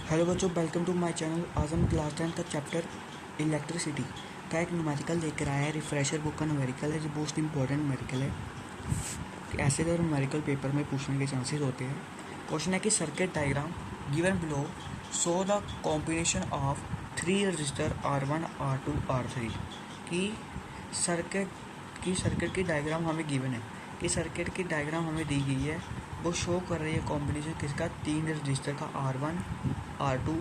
Hello बच्चों, welcome to my channel. आज हम क्लास 10 का चैप्टर इलेक्ट्रिसिटी का एक न्यूमेरिकल लेकर आया है। रिफ्रेशर बुक का न्यूमेरिकल है जो मोस्ट इंपॉर्टेंट न्यूमेरिकल है। ऐसे तो न्यूमेरिकल पेपर में पूछने के चांसेस होते हैं। क्वेश्चन है कि circuit diagram given below show the combination of 3 register R1 R2 R3 की सर्किट की डायग्राम हमें गिवन है कि सर्किट की डायग्राम हमें दी गई है। वो शो कर रही है कॉम्बिनेशन किसका, 3 रजिस्टर का R1 R2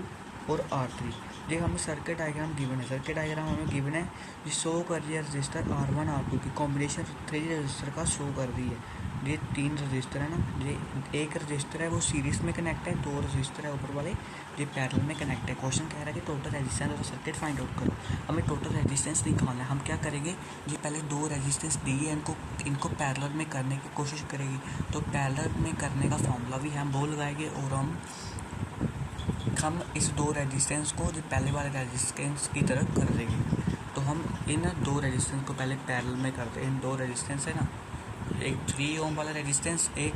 और R3। ये हमें सर्किट डायग्राम गिवन है। सर्किट डायग्राम हमें गिवन है जो शो कर रही है रजिस्टर R1 R2 की कॉम्बिनेशन 3 रजिस्टर का शो कर रही है। ये 3 रजिस्टर है ना, ये एक रजिस्टर है वो सीरीज में कनेक्ट है, 2 रजिस्टर है ऊपर वाले ये पैरेलल में कनेक्ट है। क्वेश्चन कह रहा है कि टोटल रेजिस्टेंस और सर्किट फाइंड आउट करो। हमें टोटल रेजिस्टेंस निकालना है। हम क्या करेंगे, ये पहले 2 रेजिस्टेंस दी है, इनको पैरेलल में करने की कोशिश करेंगे। तो पैरेलल में करने का फॉर्मूला भी हम वो लगाएंगे और हम इस 2 रेजिस्टेंस को जो पहले वाले रेजिस्टेंस की तरफ कर देंगे। तो हम इन 2 रेजिस्टेंस को पहले पैरेलल में करते हैं। इन 2 रेजिस्टेंस है ना, एक 3 ओम वाला रेजिस्टेंस, एक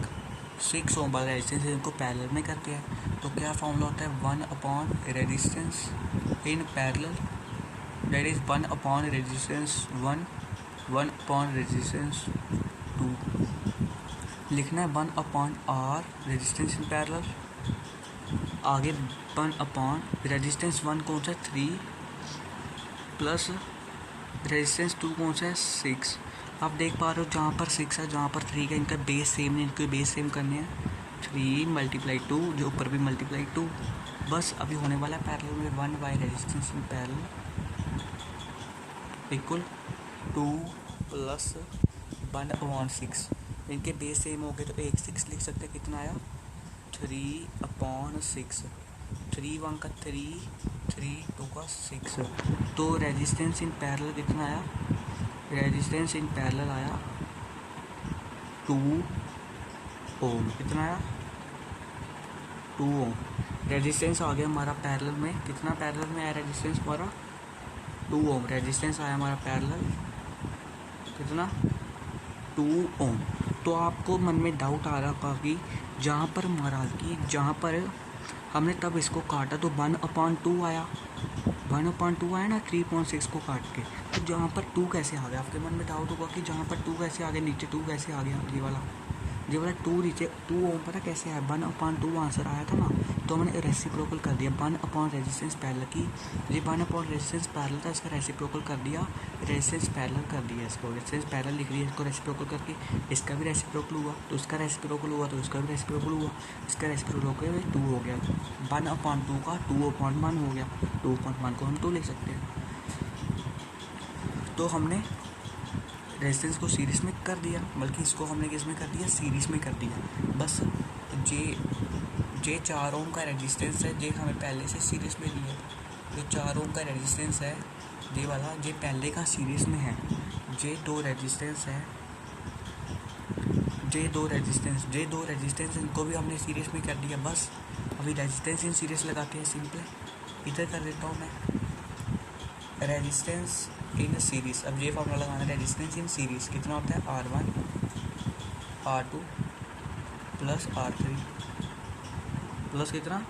6 ओम वाला रेजिस्टेंस, इनको पैरेलल में करते हैं। तो क्या फॉर्मूला होता है, 1 upon resistance in parallel, that is 1 upon resistance 1, 1 upon resistance 2। लिखना है 1 upon R resistance in parallel, आगे 1 अपॉन रेजिस्टेंस 1 कौन सा 3 प्लस रेजिस्टेंस 2 कौन सा है 6। आप देख पा रहे हो जहाँ पर 6 है जहाँ पर 3 का, इनका बेस सेम है, इनको बेस सेम करने हैं। 3 मल्टीप्लाई 2, जो ऊपर भी मल्टीप्लाई 2। बस अभी होने वाला है पैरेलल में 1 by resistance in parallel equal 2 plus 1 upon 6। इनके बेस सेम हो गए तो एक 6 लिख सकते हैं। कितना आया 3 अपॉन 6, 3 1 का 3, 3 2 का 6। तो रेजिस्टेंस इन पैरेलल कितना आया, रेजिस्टेंस इन पैरेलल आया 2 ओम। कितना आया 2 ओम। रेजिस्टेंस आ गया हमारा पैरेलल में, कितना पैरेलल में आया रेजिस्टेंस हमारा 2 ओम। रेजिस्टेंस आया हमारा पैरेलल कितना 2 ओम। तो आपको मन में डाउट आ रहा होगा कि जहाँ पर हमारा कि जहाँ पर हमने तब इसको काटा तो 1 अपॉन 2 आया, 1 अपॉन 2 आया ना 3.6 को काट के। तो जहाँ पर 2 कैसे आ गया, आपके मन में डाउट होगा कि जहाँ पर 2 कैसे आ गया, नीचे 2 कैसे आ गया। ये वाला 2 नीचे 2 ओम पता कैसे आया, 1 अपॉन 2 आंसर आया था ना, तो मैंने रेसिप्रोकल कर दिया 1 अपॉन रेजिस्टेंस पैरेलल की। ये 1 अपॉन रेजिस्टेंस पैरेलल था, इसका रेसिप्रोकल कर दिया, रेजिस्टेंस पैरेलल कर दिया। इसको रेजिस्टेंस पैरेलल लिख दिया, इसको रेसिप्रोकल करके इसका भी रेसिप्रोकल हुआ, तो इसका रेसिप्रोकल हुआ, तो इसका भी रेसिप्रोकल हुआ, इसका रेसिप्रोकल होकर 2 हो गया। 1 अपॉन 2 का 2 अपॉन 1 हो गया, 2 अपॉन 1 को हम 2 लिख सकते हैं। तो हमने रेजिस्टेंस को सीरीज में कर दिया, बल्कि इसको हमने किस में कर दिया, सीरीज में कर दिया। बस जे 4 ओम का रेजिस्टेंस है, जे हमें पहले से सीरीज में दिया। जो 4 ओम का रेजिस्टेंस है ये वाला, ये पहले का सीरीज में है। जे 2 रेजिस्टेंस है, जे दो रेजिस्टेंस इनको भी हमने सीरीज में कर दिया। बस अभी रेजिस्टेंस इन सीरीज लगाते हैं। सिंपल इधर कर देता हूँ मैं, रेजिस्टेंस इन सीरीज। अब ये फॉर्मूला लगाना है, रेजिस्टेंस इन सीरीज कितना होता है R1 R2 plus R3 plus कितना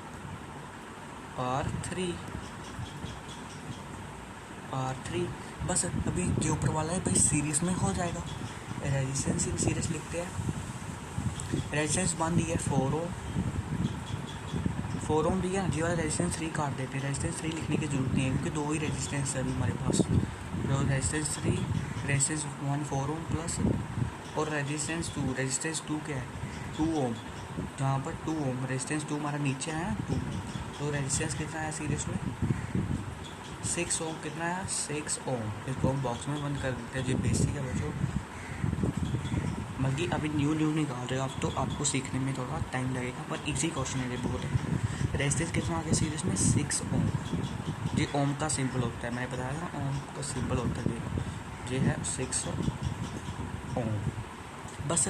R3। बस अभी जो ऊपर वाला है भाई सीरीज में हो जाएगा। रेजिस्टेंस इन सीरीज लिखते हैं। रेजिस्टेंस 1 दिया 4 ओम दिया, जी वाला रेजिस्टेंस 3 काट देते हैं। रेजिस्टेंस 3 लिखने की जरूरत नहीं है क्योंकि 2 ही रेजिस्टेंस है अभी हमारे पास। जो रेजिस्टेंस 3, रेजिस्टेंस 1 4 ओम प्लस और रेजिस्टेंस 2 क्या है 2 ओम, जहाँ पर 2 ओम रेजिस्टेंस 2 हमारा नीचे है 2। तो रेजिस्टेंस कितना है सीरीज में 6 ओम। कितना है 6 ओम। इसको हम बॉक्स में बंद कर देते हैं। जो बेसिक है बच्चों, बल्कि अभी न्यू निकाल रहे हो आप तो आपको सीखने में थोड़ा टाइम लगेगा, पर इजी क्वेश्चन है ये बहुत है। रेजिस्टेंस कितना आ गया सीरीज में 6 ओम। ये ओम का सिंबल होता है, मैंने बताया था ओम का सिंबल होता है ये है 6 ओम। बस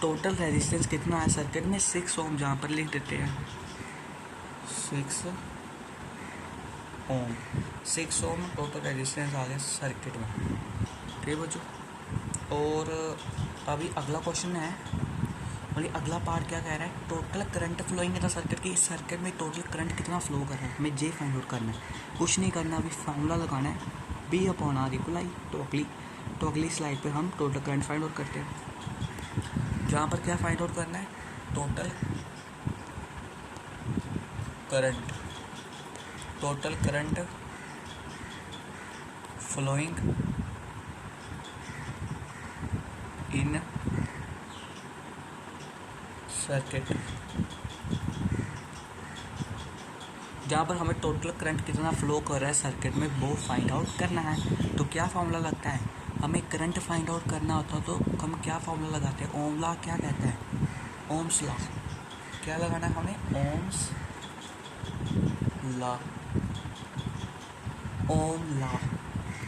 टोटल रेजिस्टेंस कितना है सर्किट में 6 ओम, जहाँ पर लिख देते हैं 6 ओम। 6 ओम टोटल रेजिस्टेंस आ गया सर्किट में। ठीक है बच्चों। और अभी अगला क्वेश्चन है और ये अगला पार्ट क्या कह रहा है, total current flowing in the circuit की, इस सर्किट में टोटल करंट कितना फ्लो कर रहा है, हमें जे फाइंड आउट करना है। कुछ नहीं करना, अभी फार्मूला लगाना है बी अपॉन आर इक्वल आई। तो अगली स्लाइड पर हम टोटल करंट फाइंड आउट करते हैं, जहाँ पर क्या फाइंड आउट करना है, total current flowing in circuit, जहाँ पर हमें टोटल करंट कितना फ्लो कर रहा है सर्किट में वो फाइंड आउट करना है। तो क्या फार्मूला लगता है, हमें करंट फाइंड आउट करना होता तो हम क्या फार्मूला लगाते हैं, ओम लॉ क्या कहता है, ओम्स लॉ। क्या लगाना है हमें, ओम्स लॉ।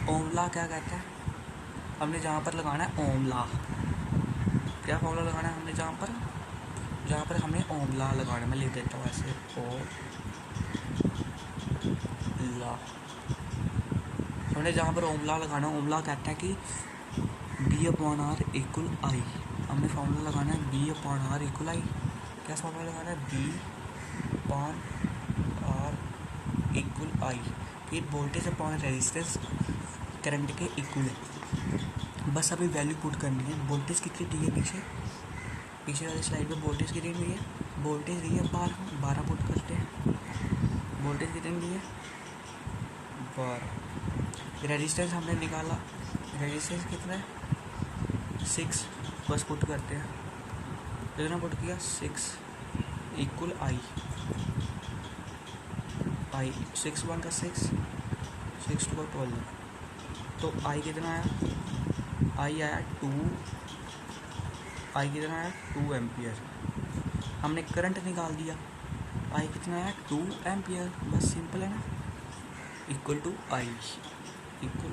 ओम लॉ क्या कहता है, हमने जहाँ पर लगाना है ओम लॉ। क्या फार्मूला लगाना है हमने जहाँ पर हमें ओम लॉ लगाना है, मैं लिख देता हूँ ऐसे, ओम लॉ। हमने जहाँ पर ओम लॉ लगाना है, ओम लॉ कहता है कि बी अपॉन आर इक्वल आई। हमने फार्मूला लगाना है बी अपॉन आर इक्वल आई। क्या फार्मूला लगाना है, बी अपॉन आर इक्वल आई। ये वोल्टेज अपॉन रेजिस्टेंस करंट के इक्वल है। बस अभी वैल्यू पुट करनी है। वोल्टेज कितनी दी है, पीछे वाली स्लाइड पे वोल्टेज कितनी दी है, वोल्टेज दी है 12 पुट करते हैं। वोल्टेज कितनी दी है, 12। रेजिस्टेंस हमने निकाला, रेजिस्टेंस कितना है, 6। बस पुट करते हैं, कितना पुट किया, 6 इक्वल आई 6 1 का 6, 6 2 का 12। तो आई कितना आया, आई आया 2, आई कितना आया 2 एम्पियर। हमने करंट निकाल दिया, आई कितना आया 2 एम्पियर। बस सिंपल है ना, इक्वल टू आई इक्वल,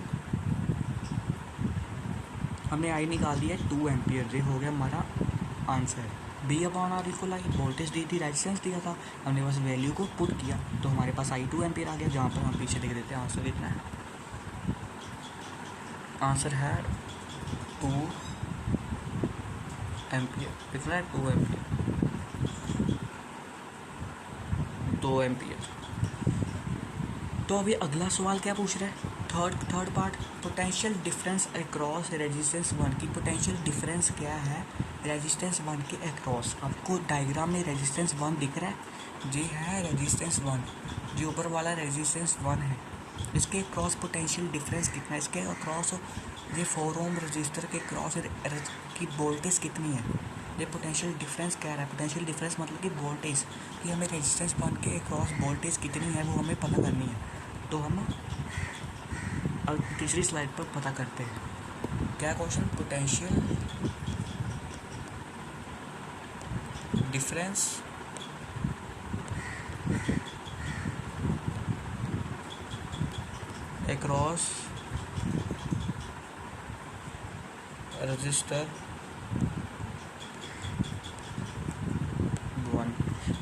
हमने आई निकाल दिया 2 एम्पियर। ये हो गया हमारा answer. V upon R equal I, voltage दी थी, रेजिस्टेंस दिया था, हमने बस वैल्यू को पुट किया तो हमारे पास आई 2 एम्पियर आ गया। जहाँ पर हम पीछे लिख देते हैं आंसर कितना है, आंसर है 2 एम्पियर। कितना है, 2 एम्पियर, 2 एम्पियर। तो अभी अगला सवाल क्या पूछ रहा है, third part, potential difference across resistance 1 की पोटेंशियल डिफरेंस क्या है रेजिस्टेंस 1 के अक्रॉस। आपको डायग्राम में रेजिस्टेंस 1 दिख रहा है, ये है रेजिस्टेंस 1, जो ऊपर वाला रेजिस्टेंस 1 है। इसके अक्रॉस पोटेंशियल डिफरेंस कितना है, इसके अक्रॉस ये 4 ओम रजिस्टर के क्रॉस की वोल्टेज कितनी है। ये पोटेंशियल डिफरेंस कह रहा है, पोटेंशियल डिफरेंस मतलब कि वोल्टेज, कि हमें रेजिस्टेंस 1 के अक्रॉस वोल्टेज कितनी है वो हमें पता करनी है। तो हम अब तीसरी स्लाइड पर पता करते हैं। क्या question, potential difference across register 1।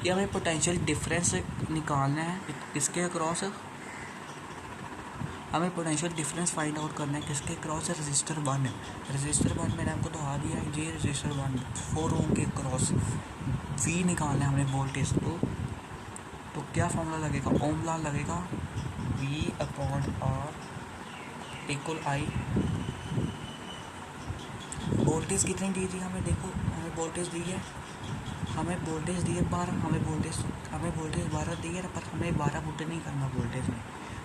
ये हमें पोटेंशियल डिफरेंस निकालना है, किसके अक्रॉस, हमें पोटेंशियल डिफरेंस फाइंड आउट करना है किसके क्रॉस है, रजिस्टर 1 है। रजिस्टर 1 मैंने आपको दिखा दिया है, ये रजिस्टर 1 4 ओम के क्रॉस वी निकालना है हमने वोल्टेज को। तो क्या फॉर्मूला लगेगा, ओम लॉ लगेगा, V upon R equal I. Voltage कितनी दी थी हमें, देखो हमें वोल्टेज दी है, 12, हमें वोल्टेज 12 दी है, पर हमें 12 पुट नहीं करना वोल्टेज में,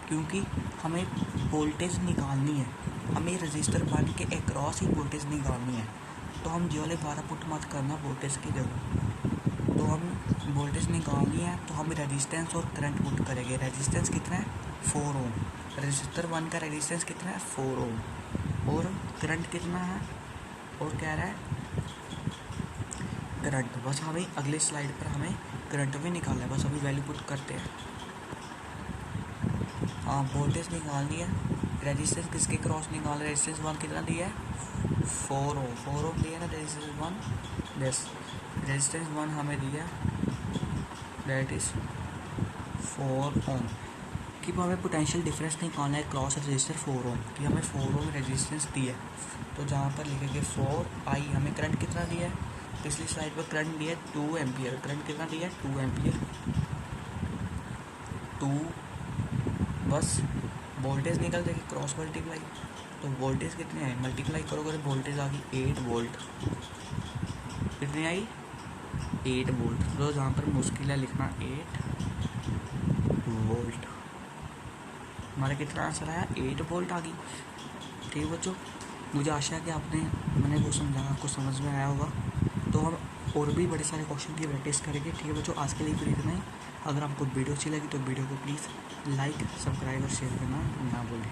क्योंकि हमें वोल्टेज निकालनी है, हमें रजिस्टर 1 के अक्रॉस ही वोल्टेज निकालनी है। तो हम जो वाले 12 पुट मत करना वोल्टेज की जगह। तो हम वोल्टेज निकालनी है तो हम रेजिस्टेंस और करंट पुट करेंगे। रेजिस्टेंस कितना है, 4 ओम। रजिस्टर 1 का रेजिस्टेंस कितना है, 4 ओम। और करंट कितना है, और कह रहा है करंट। बस हमें अगले स्लाइड पर हमें करंट भी निकालना है, बस अभी वैल्यू पुट करते हैं। हाँ, वोल्टेज निकालनी है, रेजिस्टेंस किसके क्रॉस निकाल, रेजिस्टेंस 1 कितना दिया है, 4 ओम दिया ना रेजिस्टेंस 1। यस, रेजिस्टेंस 1 हमें दिया, दैट इज 4 ओम। कि हमें पोटेंशियल डिफरेंस निकालना है क्रॉस रजिस्टर 4 ओम कि हमें 4 ओम रेजिस्टेंस दी है। तो जहाँ पर लिखेंगे 4 आई, हमें करंट कितना दिया है, पिछली स्लाइड पर करंट दिया है 2 एम्पियर, करंट कितना दिया है 2 एम्पियर, 2 बस वोल्टेज निकल जाएगी क्रॉस मल्टीप्लाई, तो वोल्टेज कितनी आई मल्टीप्लाई करोगे तो वोल्टेज आ गई 8 वोल्ट, कितनी आई 8 वोल्ट। तो जहाँ पर मुश्किल है लिखना 8 वोल्ट, हमारा कितना आंसर आया 8 वोल्ट आ गई। ठीक है बच्चों, मुझे आशा है कि मैंने वो समझाया आपको समझ में आया होगा। तो हम और भी बड़े सारे क्वेश्चन की प्रैक्टिस करेंगे। ठीक है बच्चों, आज के लिए फिर इतना ही। अगर आपको वीडियो अच्छी लगी तो वीडियो को प्लीज़ लाइक, सब्सक्राइब और शेयर करना ना भूलें।